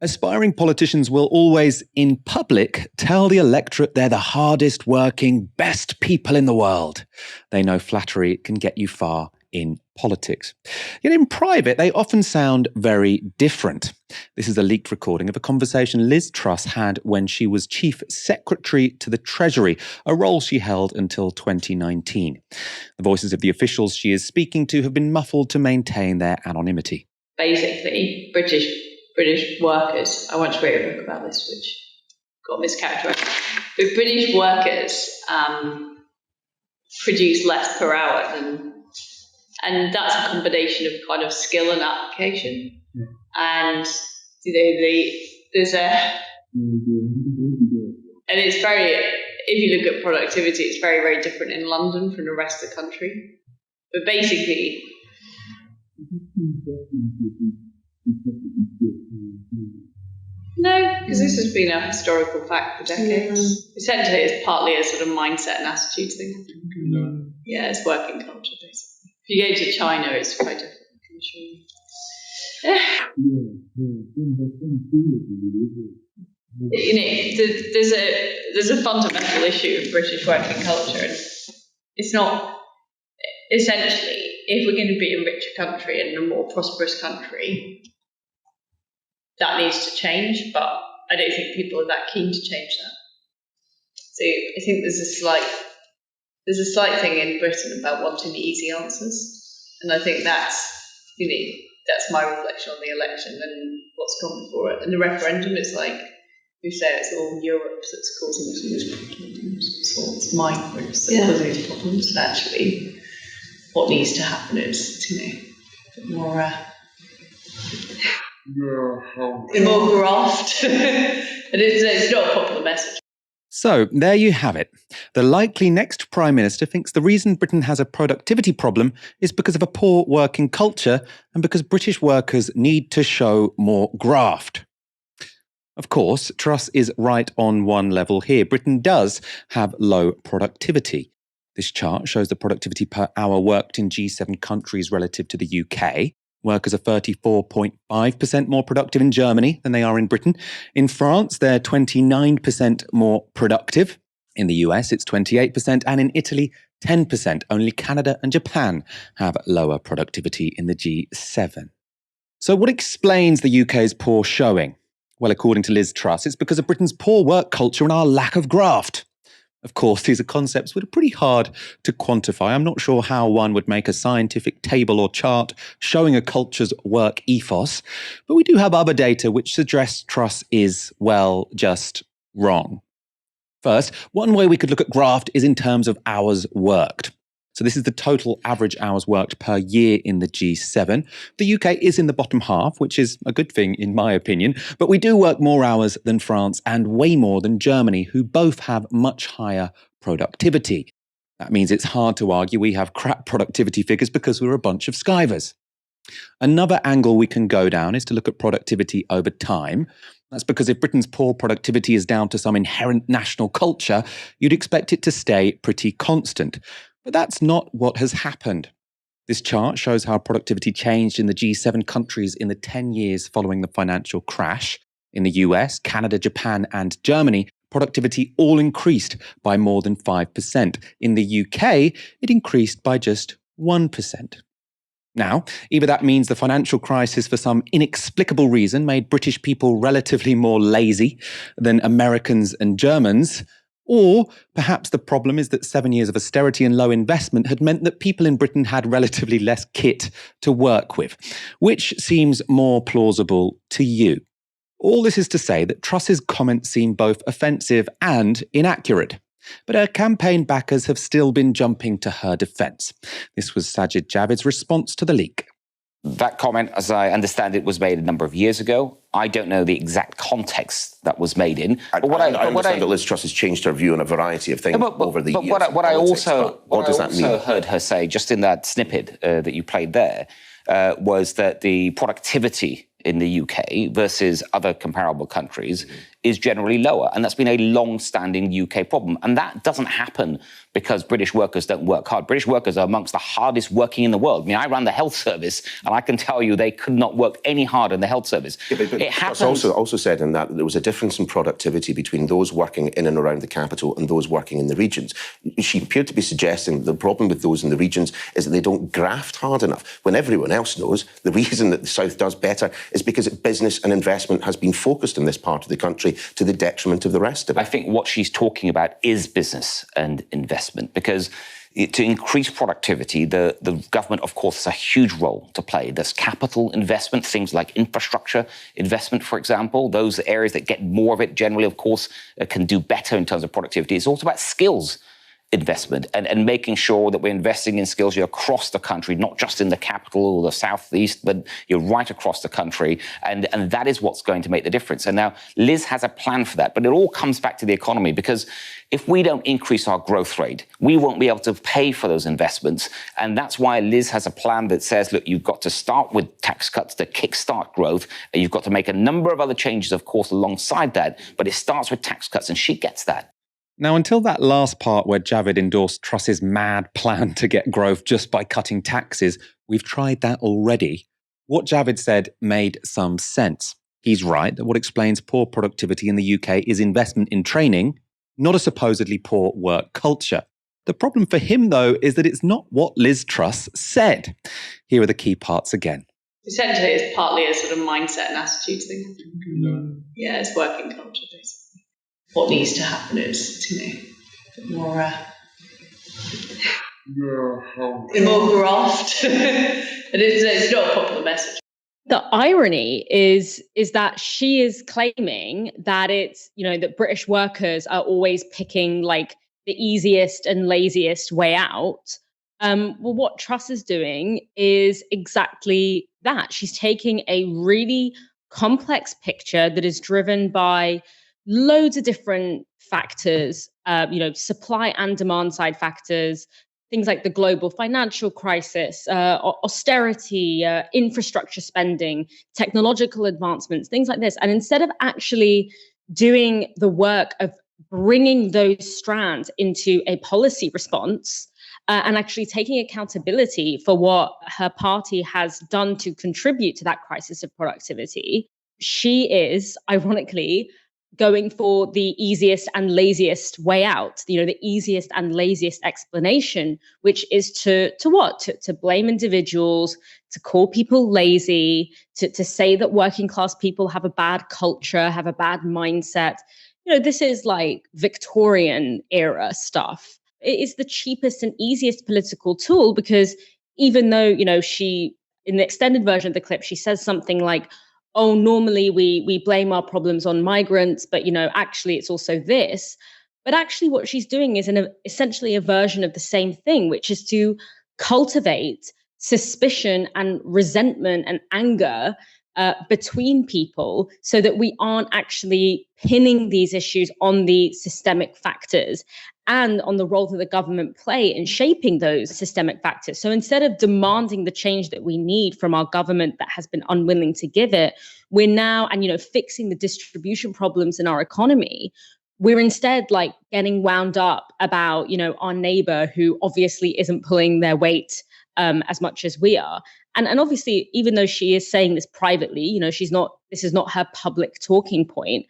Aspiring politicians will always, in public, tell the electorate they're the hardest working, best people in the world. They know flattery can get you far in politics. Yet in private, they often sound very different. This is a leaked recording of a conversation Liz Truss had when she was Chief Secretary to the Treasury, a role she held until 2019. The voices of the officials she is speaking to have been muffled to maintain their anonymity. Basically, British workers, I once wrote a book about this, which got mischaracterized, but British workers produce less per hour and that's a combination of kind of skill and application. And there's and it's very, if you look at productivity, it's very, very different in London from the rest of the country. But basically, no, because this has been a historical fact for decades. Essentially, it's partly a sort of mindset and attitude thing. Yeah, it's working culture, basically. If you go to China, it's quite different, I can assure you. There's a fundamental issue of British working culture, and it's not, essentially, if we're going to be a richer country and a more prosperous country, that needs to change, but I don't think people are that keen to change that. So I think there's a slight thing in Britain about wanting the easy answers, and I think that's my reflection on the election and what's gone before it. And the referendum is like, we say it's all Europe that's causing us these problems, so it's my groups that cause these problems. And actually, what needs to happen is, a bit more. More graft. And it's not a popular message. So, there you have it. The likely next Prime Minister thinks the reason Britain has a productivity problem is because of a poor working culture and because British workers need to show more graft. Of course, Truss is right on one level here. Britain does have low productivity. This chart shows the productivity per hour worked in G7 countries relative to the UK. Workers are 34.5% more productive in Germany than they are in Britain. In France, they're 29% more productive. In the US, it's 28%, and in Italy, 10%. Only Canada and Japan have lower productivity in the G7. So what explains the UK's poor showing? Well, according to Liz Truss, it's because of Britain's poor work culture and our lack of graft. Of course, these are concepts that are pretty hard to quantify. I'm not sure how one would make a scientific table or chart showing a culture's work ethos, but we do have other data which suggests Truss is, well, just wrong. First, one way we could look at graft is in terms of hours worked. So this is the total average hours worked per year in the G7. The UK is in the bottom half, which is a good thing in my opinion, but we do work more hours than France and way more than Germany, who both have much higher productivity. That means it's hard to argue we have crap productivity figures because we're a bunch of skivers. Another angle we can go down is to look at productivity over time. That's because if Britain's poor productivity is down to some inherent national culture, you'd expect it to stay pretty constant. But that's not what has happened. This chart shows how productivity changed in the G7 countries in the 10 years following the financial crash. In the US, Canada, Japan, and Germany, productivity all increased by more than 5%. In the UK, it increased by just 1%. Now, either that means the financial crisis for some inexplicable reason made British people relatively more lazy than Americans and Germans, or perhaps the problem is that 7 years of austerity and low investment had meant that people in Britain had relatively less kit to work with, which seems more plausible to you. All this is to say that Truss's comments seem both offensive and inaccurate. But her campaign backers have still been jumping to her defence. This was Sajid Javid's response to the leak. That comment, as I understand it, was made a number of years ago. I don't know the exact context that was made in. I understand that Liz Truss has changed her view on a variety of things over the years. But what I also heard her say, just in that snippet that you played there, was that the productivity in the UK versus other comparable countries is generally lower. And that's been a long-standing UK problem. And that doesn't happen because British workers don't work hard. British workers are amongst the hardest working in the world. I mean, I ran the health service, and I can tell you they could not work any harder in the health service. Yeah, but it happens. Also said in that there was a difference in productivity between those working in and around the capital and those working in the regions. She appeared to be suggesting the problem with those in the regions is that they don't graft hard enough, when everyone else knows the reason that the South does better is because business and investment has been focused in this part of the country to the detriment of the rest of it. I think what she's talking about is business and investment, because to increase productivity, the government, of course, has a huge role to play. There's capital investment, things like infrastructure investment, for example. Those areas that get more of it generally, of course, can do better in terms of productivity. It's also about skills investment and making sure that we're investing in skills across the country, not just in the capital or the southeast, but you're right across the country. And that is what's going to make the difference. And now Liz has a plan for that, but it all comes back to the economy, because if we don't increase our growth rate, we won't be able to pay for those investments. And that's why Liz has a plan that says, look, you've got to start with tax cuts to kickstart growth. And you've got to make a number of other changes, of course, alongside that. But it starts with tax cuts, and she gets that. Now, until that last part where Javid endorsed Truss's mad plan to get growth just by cutting taxes, we've tried that already. What Javid said made some sense. He's right that what explains poor productivity in the UK is investment in training, not a supposedly poor work culture. The problem for him, though, is that it's not what Liz Truss said. Here are the key parts again. Essentially, it's partly a sort of mindset and attitude thing. Yeah, it's working culture, basically. What needs to happen is, more graft. And it's not a popular message. The irony is that she is claiming that it's, that British workers are always picking like the easiest and laziest way out. Well, what Truss is doing is exactly that. She's taking a really complex picture that is driven by loads of different factors, supply and demand side factors, things like the global financial crisis, austerity, infrastructure spending, technological advancements, things like this. And instead of actually doing the work of bringing those strands into a policy response, and actually taking accountability for what her party has done to contribute to that crisis of productivity, she is, ironically, going for the easiest and laziest way out, the easiest and laziest explanation, which is to what? To blame individuals, to call people lazy, to say that working class people have a bad culture, have a bad mindset. This is like Victorian era stuff. It is the cheapest and easiest political tool, because even though, she, in the extended version of the clip, she says something like, oh, normally we blame our problems on migrants, but, actually it's also this. But actually what she's doing is essentially a version of the same thing, which is to cultivate suspicion and resentment and anger between people, so that we aren't actually pinning these issues on the systemic factors and on the role that the government play in shaping those systemic factors. So instead of demanding the change that we need from our government that has been unwilling to give it, we're now, and fixing the distribution problems in our economy, we're instead like getting wound up about, our neighbor who obviously isn't pulling their weight as much as we are. And obviously, even though she is saying this privately, this is not her public talking point,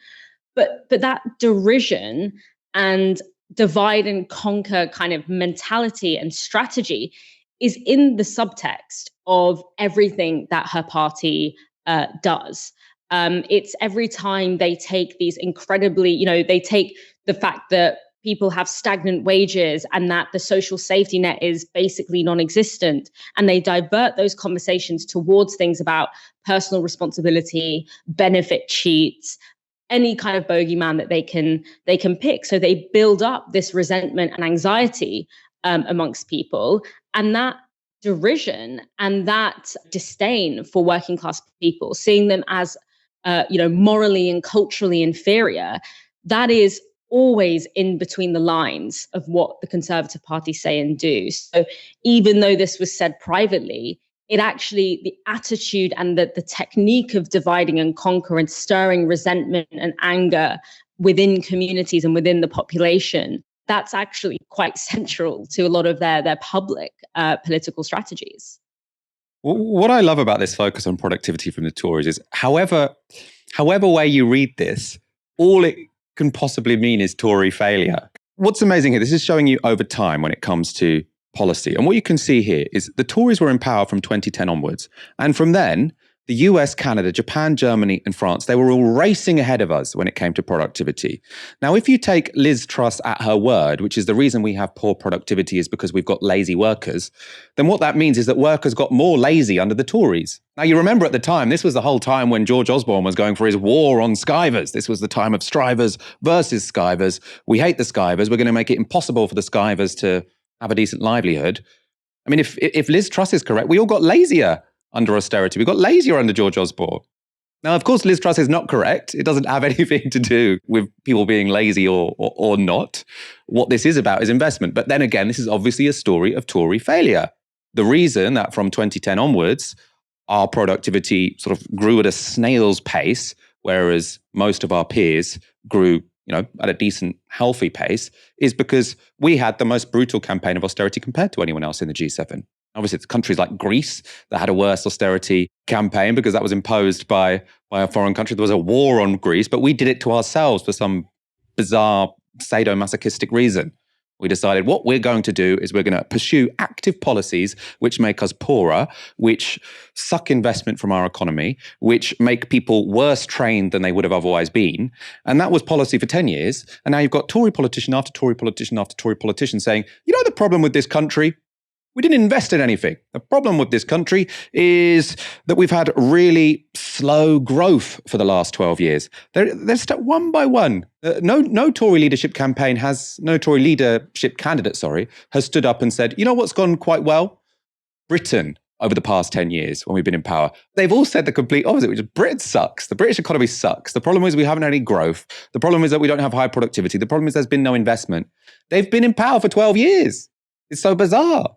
but that derision and divide and conquer kind of mentality and strategy is in the subtext of everything that her party does. It's every time they take these incredibly, they take the fact that people have stagnant wages and that the social safety net is basically non-existent, and they divert those conversations towards things about personal responsibility, benefit cheats, any kind of bogeyman that they can pick. So they build up this resentment and anxiety amongst people, and that derision and that disdain for working class people, seeing them as morally and culturally inferior, that is always in between the lines of what the Conservative Party say and do. So even though this was said privately, it actually, the attitude and the technique of dividing and conquer and stirring resentment and anger within communities and within the population, that's actually quite central to a lot of their public political strategies. What I love about this focus on productivity from the Tories is however way you read this, all it can possibly mean is Tory failure. What's amazing here, this is showing you over time when it comes to policy. And what you can see here is the Tories were in power from 2010 onwards. And from then, the US, Canada, Japan, Germany, and France, they were all racing ahead of us when it came to productivity. Now, if you take Liz Truss at her word, which is the reason we have poor productivity is because we've got lazy workers, then what that means is that workers got more lazy under the Tories. Now, you remember at the time, this was the whole time when George Osborne was going for his war on skivers. This was the time of strivers versus skivers. We hate the skivers. We're going to make it impossible for the skivers to have a decent livelihood. I mean, if Liz Truss is correct, we all got lazier under austerity. We got lazier under George Osborne. Now, of course, Liz Truss is not correct. It doesn't have anything to do with people being lazy or not. What this is about is investment. But then again, this is obviously a story of Tory failure. The reason that from 2010 onwards, our productivity sort of grew at a snail's pace, whereas most of our peers grew at a decent, healthy pace, is because we had the most brutal campaign of austerity compared to anyone else in the G7. Obviously, it's countries like Greece that had a worse austerity campaign because that was imposed by a foreign country. There was a war on Greece, but we did it to ourselves for some bizarre sadomasochistic reason. We decided what we're going to do is we're going to pursue active policies which make us poorer, which suck investment from our economy, which make people worse trained than they would have otherwise been. And that was policy for 10 years. And now you've got Tory politician after Tory politician after Tory politician saying, the problem with this country, we didn't invest in anything. The problem with this country is that we've had really slow growth for the last 12 years. They're one by one. No Tory leadership candidate, has stood up and said, what's gone quite well? Britain over the past 10 years when we've been in power. They've all said the complete opposite, which is Britain sucks. The British economy sucks. The problem is we haven't had any growth. The problem is that we don't have high productivity. The problem is there's been no investment. They've been in power for 12 years. It's so bizarre.